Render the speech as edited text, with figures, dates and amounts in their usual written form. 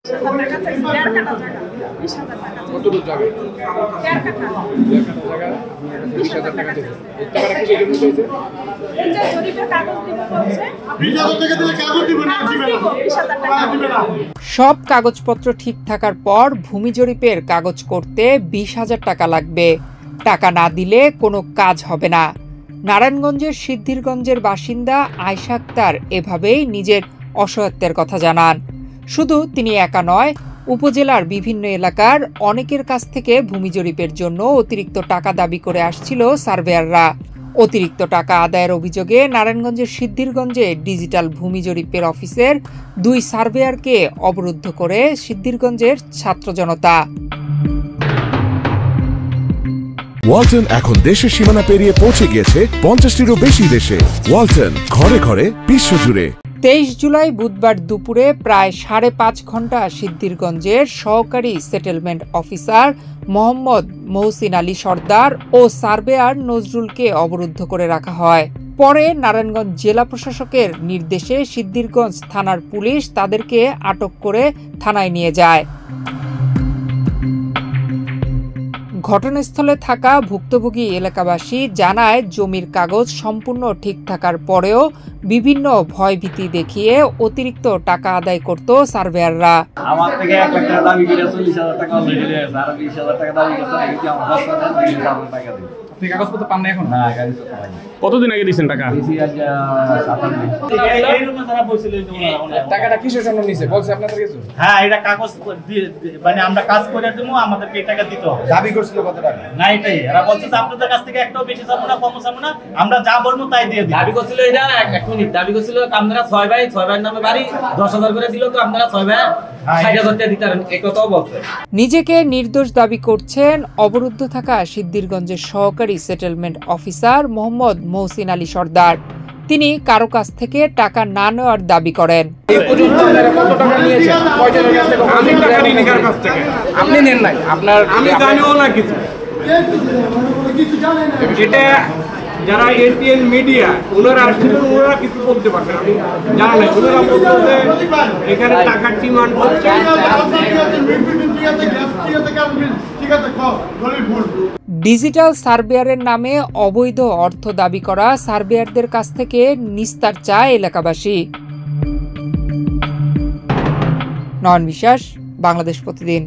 সব কাগজপত্র ঠিক থাকার পর ভূমি জরিপের কাগজ করতে 20,000 টাকা লাগবে। টাকা না দিলে কোনো কাজ হবে না। নারায়ণগঞ্জের সিদ্ধিরগঞ্জের বাসিন্দা আয়েশা আক্তার এভাবেই নিজের অসহায়ত্বের কথা জানান। শুধু তিনি একা নয়, উপজেলার বিভিন্ন এলাকার অনেকের কাছ থেকে ভূমি জরিপের জন্য অতিরিক্ত টাকা দাবি করে আসছিল সার্ভেয়াররা। অতিরিক্ত টাকা আদায়ের অভিযোগে নারায়ণগঞ্জের সিদ্ধিরগঞ্জে ডিজিটাল ভূমি জরিপের অফিসের 2 সার্ভেয়ারকে অবরুদ্ধ করে সিদ্ধিরগঞ্জের ছাত্র জনতা। ওয়ালটন এখন দেশের সীমানা পেরিয়ে পৌঁছে গিয়েছে 50টিরও বেশি দেশে। ওয়ালটন, ঘরে ঘরে, বিশ্বজুড়ে। 23 জুলাই বুধবার দুপুরে প্রায় 5.5 ঘন্টা সিদ্ধিরগঞ্জের সহকারী সেটেলমেন্ট অফিসার মোহাম্মদ মহসিন আলী সর্দার ও সার্ভেয়ার নজরুলকে অবরুদ্ধ করে রাখা হয়। পরে নারায়ণগঞ্জ জেলা প্রশাসকের নির্দেশে সিদ্ধিরগঞ্জ থানার পুলিশ তাদেরকে আটক করে থানায় নিয়ে যায়। ঘটনাস্থলে থাকা ভুক্তভোগী এলাকাবাসী জানায়, জমির কাগজ সম্পূর্ণ ঠিক থাকার পরেও বিভিন্ন ভয়ভীতি দেখিয়ে অতিরিক্ত টাকা আদায় করত সার্ভেয়াররা। আমার থেকে 1 লাখ টাকা দাবি করে 40,000 টাকা অলরেডি রয়েছে, আর 20,000 টাকা দাবি করছে, নাকি আমার 10,000 টাকা দিই। আপনি কাগজপত্র পান না এখন? না, কাগজপত্র পাইনি। কতদিন আগে দিয়েছেন টাকা? দিছি আজ 7-8 দিন। এই রুমে যারা বসছিল টাকাটা কিসের জন্য নিছে বলছে আপনাদের কিছু? হ্যাঁ, এটা কাগজ মানে আমরা কাজ করে দেবো, আমাদেরকে এই টাকা দিতে হবে। দাবি করছিল কত টাকা? না, এটাই এরা বলছে যে আপনাদের কাছ থেকে একটাও বেশি চাবো না, কম চাবো না, আমরা যা বলবো তাই দিয়ে দিই। দাবি করছিল এটা 1 মিনিট দাবি করছিল আপনারা 6 ভাই নামে বাড়ি 10,000 করে দিল, তো আপনারা 6 ভাই 60,000 টাকা দিতেন, এই কথাও বলছে। নিজেকে নির্দোষ দাবি করছেন অবরুদ্ধ থাকা সিদ্ধিরগঞ্জের সহকারী সেটেলমেন্ট অফিসার মোহাম্মদ মহসিন আলী সর্দার। তিনি কারো কাছ থেকে টাকা না নেওয়ার দাবি করেন। এই পর্যন্ত আপনারা কত টাকা নিয়েছেন? কয়জনের কাছ থেকে? আমি টাকা নিই কার কাছ থেকে? আপনি নেন নাই? আপনার আমি জানিও না কিছু। এটা যারা এটিএন মিডিয়া ওনারা আসছিলেন, ওনারা কিছু বলতে পারবেন, আমি জানা নাই। ওনারা বলতে এখানে টাকার ডিমান্ড হচ্ছে। ডিজিটাল সার্ভেয়ারের নামে অবৈধ অর্থ দাবি করা সার্ভেয়ারদের কাছ থেকে নিস্তার চায় এলাকাবাসী। নয়ন বিশ্বাস, বাংলাদেশ প্রতিদিন।